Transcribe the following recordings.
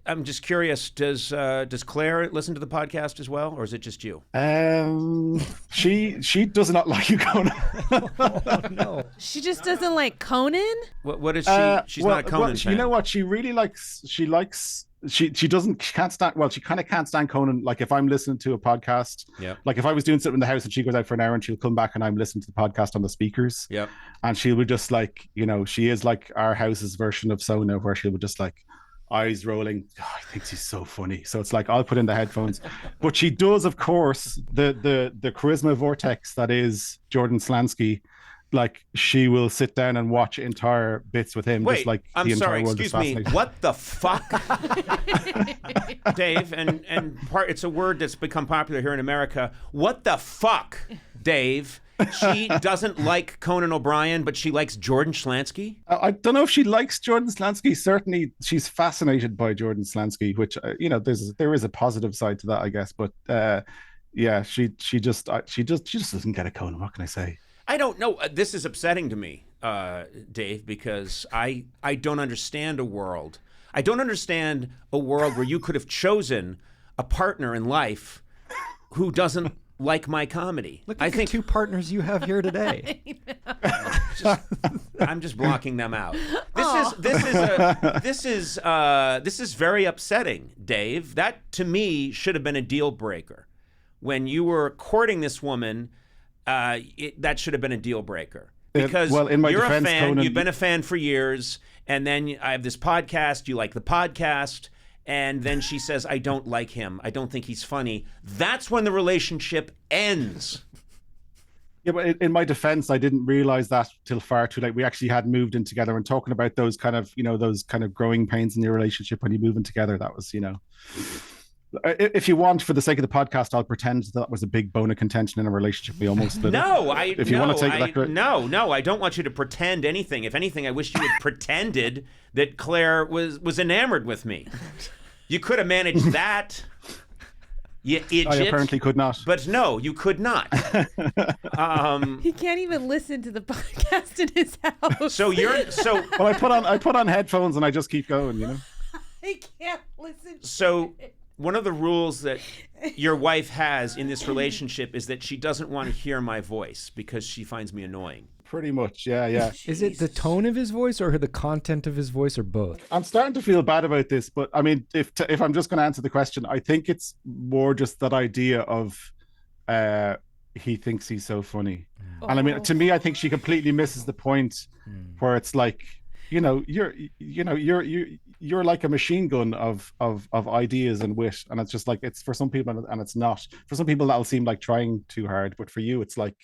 I'm just curious, does Claire listen to the podcast as well, or is it just you? She does not like you, Conan. Oh, no. She just doesn't like Conan? What is she? She's not a Conan fan. You know what? She really likes. She can't stand. Well, she kind of can't stand Conan. Like if I'm listening to a podcast, like if I was doing something in the house and she goes out for an hour and she'll come back and I'm listening to the podcast on the speakers. And she would just like, she is like our house's version of Sona, where she would just like eyes rolling. Oh, I think she's so funny. So it's like I'll put in the headphones, but she does, of course, the charisma vortex that is Jordan Schlansky. Like she will sit down and watch entire bits with him. Wait, just like I'm the sorry. entire world Excuse me. What the fuck, Dave? And it's a word that's become popular here in America. What the fuck, Dave? She doesn't like Conan O'Brien, but she likes Jordan Schlansky? I don't know if she likes Jordan Schlansky. Certainly, she's fascinated by Jordan Schlansky, which, there is a positive side to that, I guess. But she just doesn't get a Conan. What can I say? I don't know. This is upsetting to me, Dave, because I don't understand a world. I don't understand a world where you could have chosen a partner in life who doesn't like my comedy. Look at the two partners you have here today. I'm just blocking them out. This is very upsetting, Dave. That to me should have been a deal breaker. When you were courting this woman, that should have been a deal breaker. Because in my you're defense, a fan, Conan, you've been a fan for years, and then I have this podcast, you like the podcast, and then she says, I don't like him. I don't think he's funny. That's when the relationship ends. Yeah, but in my defense, I didn't realize that till far too late. We actually had moved in together, and talking about those kind of, those kind of growing pains in your relationship when you move in together, that was, if you want, for the sake of the podcast, I'll pretend that was a big bone of contention in a relationship we almost split. No, I don't want you to pretend anything. If anything, I wish you had pretended that Claire was enamored with me. You could have managed that, you idiot. I apparently could not. But no, you could not. He can't even listen to the podcast in his house. Well, I put on headphones and I just keep going. He can't listen. One of the rules that your wife has in this relationship is that she doesn't want to hear my voice because she finds me annoying. Pretty much, yeah. Is it the tone of his voice or the content of his voice or both? I'm starting to feel bad about this, but I mean, if I'm just going to answer the question, I think it's more just that idea of he thinks he's so funny. And I mean, to me, I think she completely misses the point where it's like, you're like a machine gun of ideas and wit, and it's just like, it's for some people and it's not. For some people that'll seem like trying too hard, but for you it's like,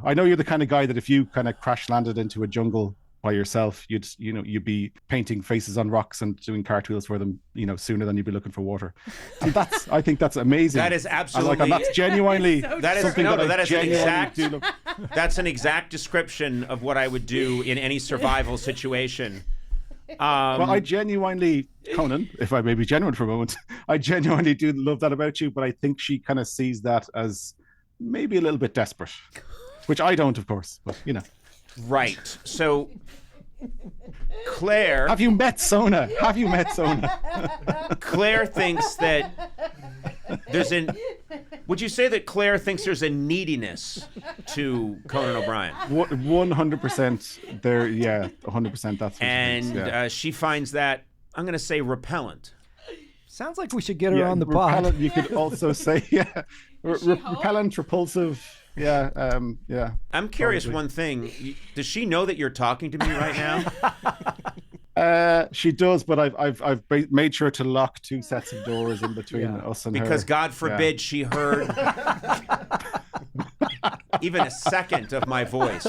I know you're the kind of guy that if you kind of crash landed into a jungle by yourself, you'd be painting faces on rocks and doing cartwheels for them, sooner than you'd be looking for water. And I think that's amazing. That is absolutely. And that's genuinely that's an exact description of what I would do in any survival situation. Well, I genuinely, Conan, if I may be genuine for a moment, I genuinely do love that about you, but I think she kind of sees that as maybe a little bit desperate, which I don't, of course, but Right. So, Claire... Have you met Sona? Claire thinks that there's Would you say that Claire thinks there's a neediness to Conan O'Brien? 100% there, 100% that's what and she thinks, she finds that, I'm going to say, repellent. Sounds like we should get her on the pod. You could also say, repellent, repulsive... Yeah. I'm curious. Probably. One thing: does she know that you're talking to me right now? She does, but I've made sure to lock 2 sets of doors in between us and her. Because God forbid she heard even a second of my voice.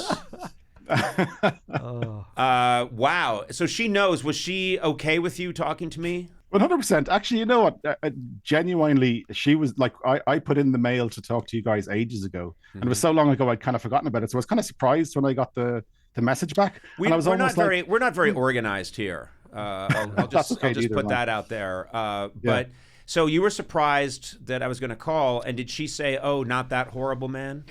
Wow. So she knows. Was she okay with you talking to me? 100%. Actually, you know what? Genuinely, she was like, I put in the mail to talk to you guys ages ago, and it was so long ago I'd kind of forgotten about it. So I was kind of surprised when I got the message back. We're not very organized here. I'll just put that out there. But So you were surprised that I was going to call, and did she say, "Oh, not that horrible man"?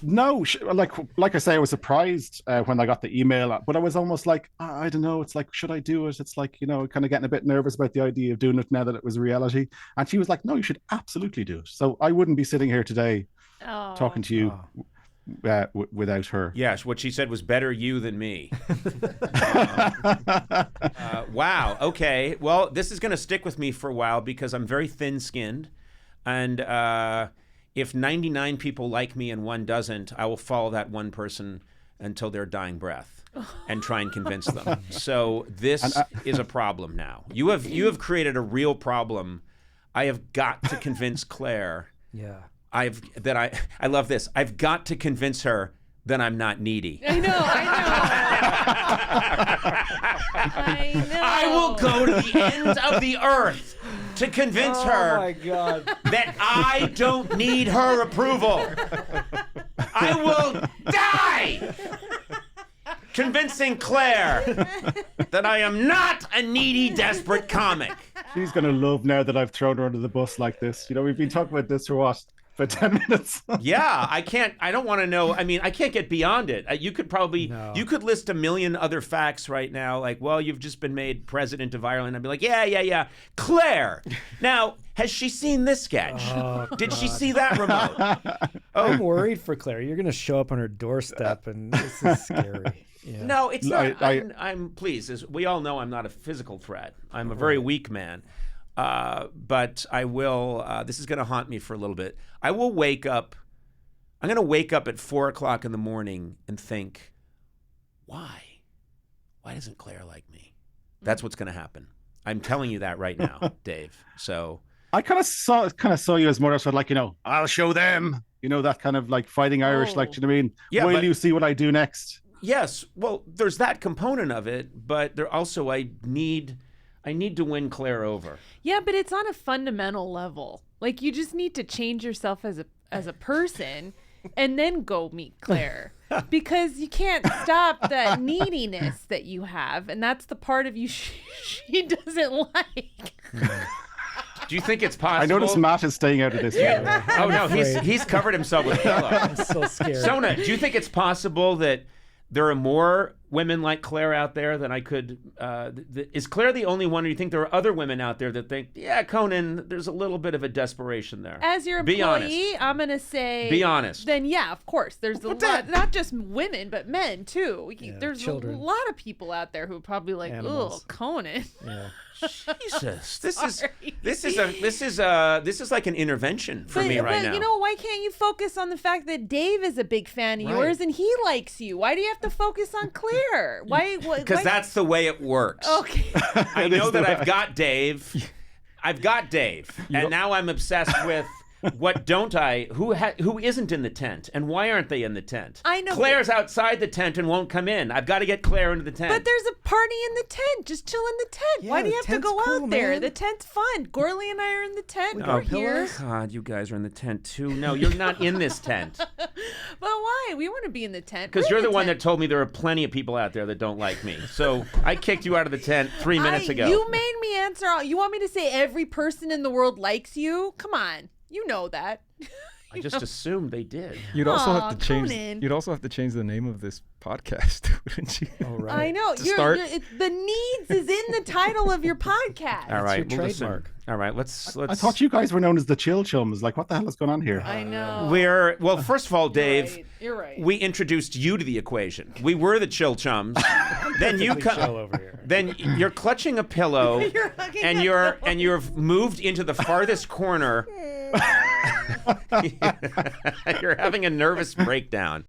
No, like I say, I was surprised when I got the email, but I was almost like, I don't know. It's like, should I do it? It's like, kind of getting a bit nervous about the idea of doing it now that it was reality. And she was like, no, you should absolutely do it. So I wouldn't be sitting here today talking to you without her. Yes, what she said was better you than me. Wow. Okay. Well, this is going to stick with me for a while because I'm very thin-skinned, and if 99 people like me and one doesn't, I will follow that one person until their dying breath and try and convince them. So this is a problem now. You have created a real problem. I have got to convince Claire. Yeah. I love this. I've got to convince her that I'm not needy. I know. I know. I will go to the ends of the earth to convince her my God. that I don't need her approval. I will die convincing Claire that I am not a needy, desperate comic. She's going to love now that I've thrown her under the bus like this. We've been talking about this for what? For 10 minutes. Yeah, I don't want to know. I mean, I can't get beyond it. You could list a million other facts right now, like, well, you've just been made president of Ireland. I'd be like, yeah. Claire, now, has she seen this sketch? Oh, Did she see that remote? I'm worried for Claire. You're going to show up on her doorstep, and this is scary. Yeah. No, it's not. I'm pleased. As we all know, I'm not a physical threat. I'm a very weak man. But I will, this is going to haunt me for a little bit. I'm going to wake up at 4:00 in the morning and think, why doesn't Claire like me? That's what's going to happen. I'm telling you that right now, Dave. So I kind of saw you as more of like, I'll show them, that kind of like fighting Irish, like, do you know what I mean? Yeah, Will you see what I do next? Yes. Well, there's that component of it, but there also, I need to win Claire over. Yeah, but it's on a fundamental level. Like, you just need to change yourself as a person and then go meet Claire. Because you can't stop that neediness that you have, and that's the part of you she doesn't like. Do you think it's possible? I notice Matt is staying out of this. Yeah. Oh, no, he's covered himself with pillow. I'm so scared. Sona, do you think it's possible that there are more women like Claire out there than I could? Is Claire the only one, or do you think there are other women out there that think, yeah, Conan, there's a little bit of a desperation there? As your employee, I'm going to say... Be honest. Then, yeah, of course. There's a lot, not just women, but men, too. Yeah, there's children. a lot of people out there who are probably like, Animals. oh, Conan. Yeah. Jesus, this is like an intervention for me right now. But why can't you focus on the fact that Dave is a big fan of yours and he likes you? Why do you have to focus on Claire? Why? Because that's the way it works. Okay. I know that I've got Dave. And now I'm obsessed with what don't I? Who isn't in the tent, and why aren't they in the tent? I know Claire's outside the tent and won't come in. I've got to get Claire into the tent. But there's a party in the tent. Just chill in the tent. Yeah, why do you the have to tent's go cool, out there? man. The tent's fun. Gorley and I are in the tent. We We're got here. pillows. God, you guys are in the tent too. No, you're not in this tent. But why? We want to be in the tent. Because We're you're in the one tent. that told me there are plenty of people out there that don't like me. So I kicked you out of the tent 3 minutes ago. You made me answer. You want me to say every person in the world likes you? Come on. You know that. I just assumed they did. You'd also Aw, have to change. Conan. You'd also have to change the name of this podcast, wouldn't you? Oh, right. I know. To start- The needs is in the title of your podcast. All right, your well, listen. trademark. All right, let's. I thought you guys were known as the Chill Chums. Like, what the hell is going on here? I know. Well, first of all, Dave, You're right. we introduced you to the equation. We were the Chill Chums. Then you Big show come. over here. Then you're clutching a pillow, You're hugging and a you've moved into the farthest corner. You're having a nervous breakdown.